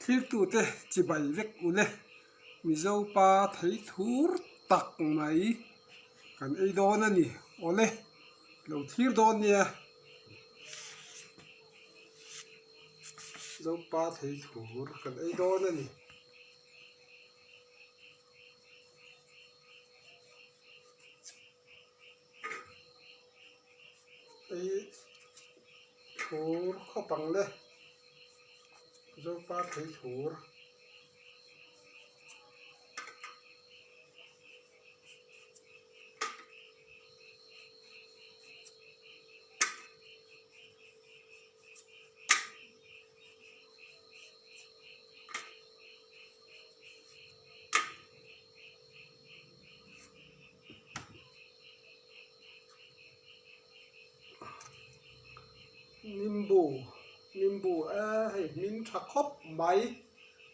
thil tu te chi bai vek ule mizo pa thei thur tak mai kan ei don ani ole lo thir don nia zo pa thei thur kan ei don ani ei thur kho pang le zo pa thei thur nimbu hei min tha khop mai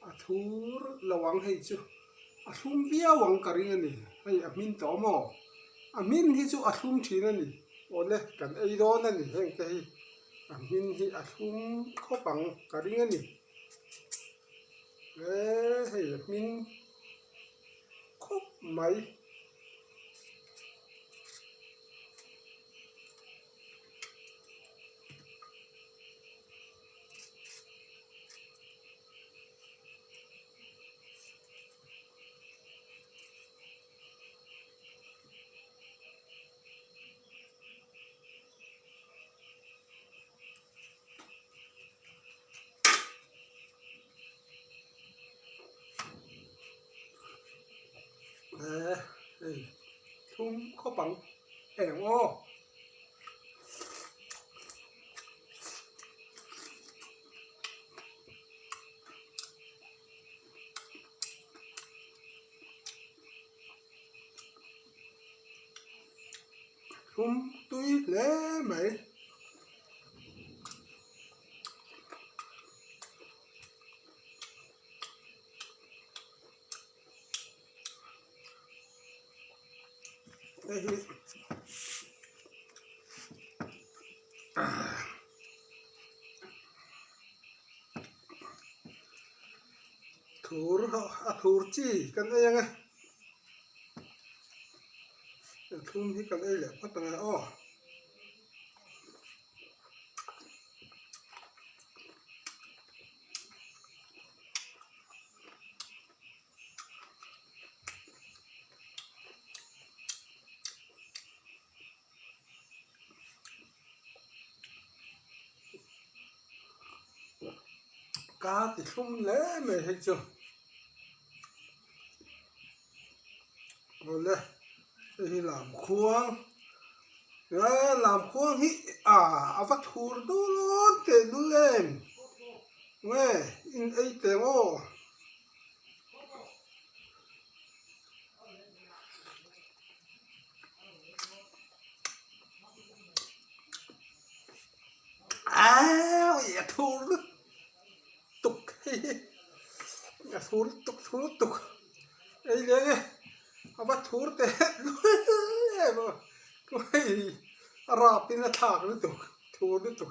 a thur lawang hei chu a thum bia wang karing ani hei a min to mo a min hi chu a thum thin ani ole kan ei don ani heng te hi a min hi a thum khopang karing ani hei a min khop mai hei thum khopang eng o thum tui lé mày đây thur chi kan đây nghe thum hi kan đây lẹ phát tanga o cá thì không lẽ mày hay chưa rồi đây làm khuang hi vắt thur đu luôn thế đu lên nghe in ấy thế ô vậy thur tục thur tục ấy đấy vắt thur thế mà cái rạp in là thạc nó tục thur nó tục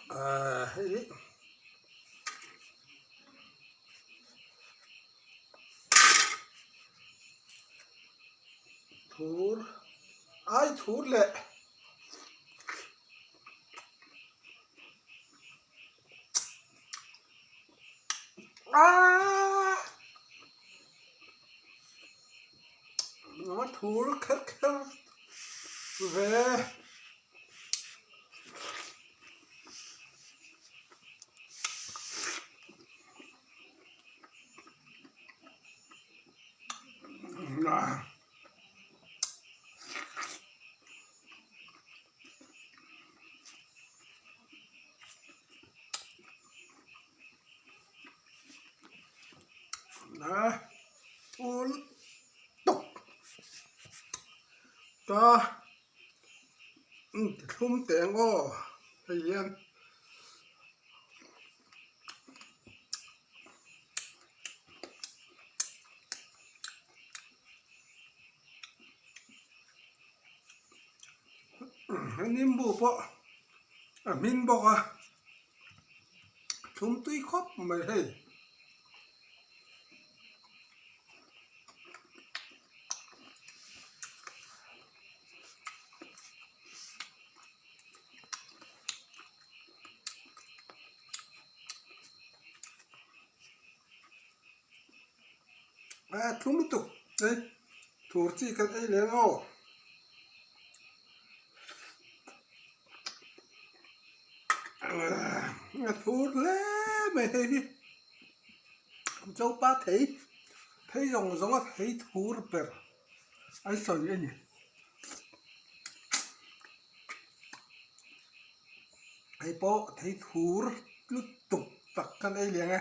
ấy thur ai thur lệ nó thur khét về thur tục ta thum tiếng ô thầy yên nim bu po min bo ka chúng tuy khóc mày hay chúng tục đấy thủ chỉ cần ấy lên ô thủ lẽ mày châu ba thấy giống giống thấy thủ bер ai sợ gì nhỉ ai po thấy thủ lúc tục tặc cần ấy liền à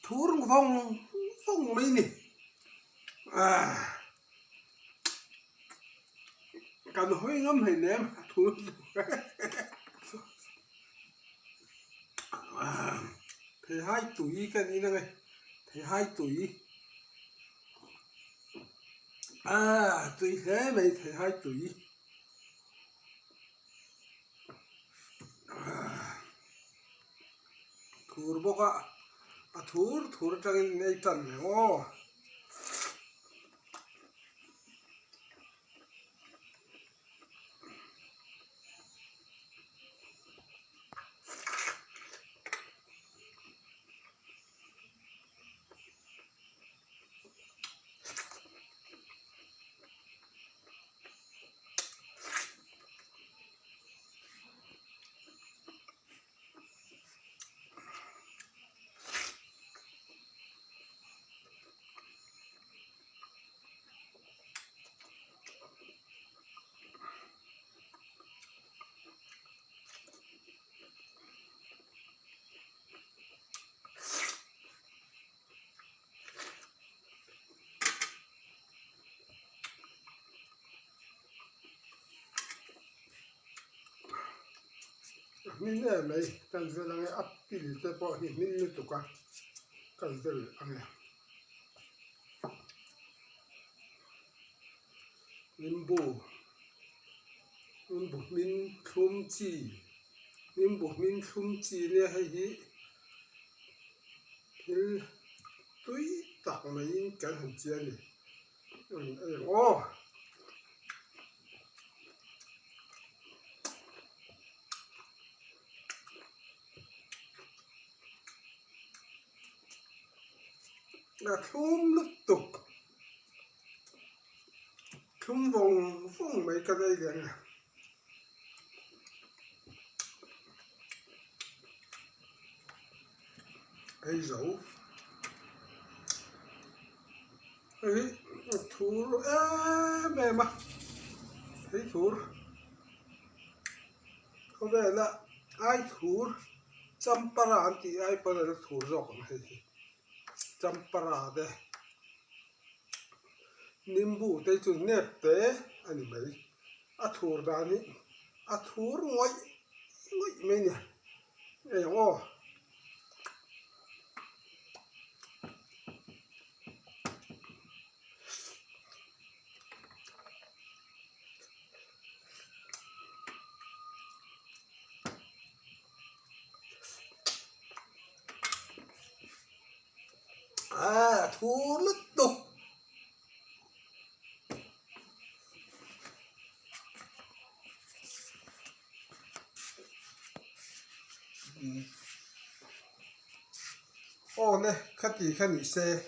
thủ phong phong mấy nè cần hối ngâm hình em thủ thì 2 tuổi cái này này thì 2 tuổi tuổi thế mày thì 2 tuổi thur boka thur trăng này trần ô min này mày cần giờ là áp tỷ lệ sẽ bỏ thì min như tụi con cần giờ ăn này min bù min thum chi này hay gì thì túi tạc mấy cái hình chia này ô là thum lúc tục thum vòng phong mấy cái đây liền nè ấy dấu ấy thú mẹ mà thấy thú có vẻ là ai thú chăm para thì ai para là thú rồi hay chăm para đây nimbu tay chun nếp té anh mấy thú ra ní thú ngồi mấy nè ấy ô thú lứt tục ô nè khát nghỉ xe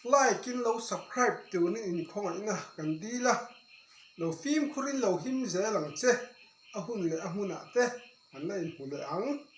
like kin lâu subscribe từ nên in không ai na cần đi la lâu phim khurin lâu him dễ lằng che ahun le ahun ate anh này in hule ang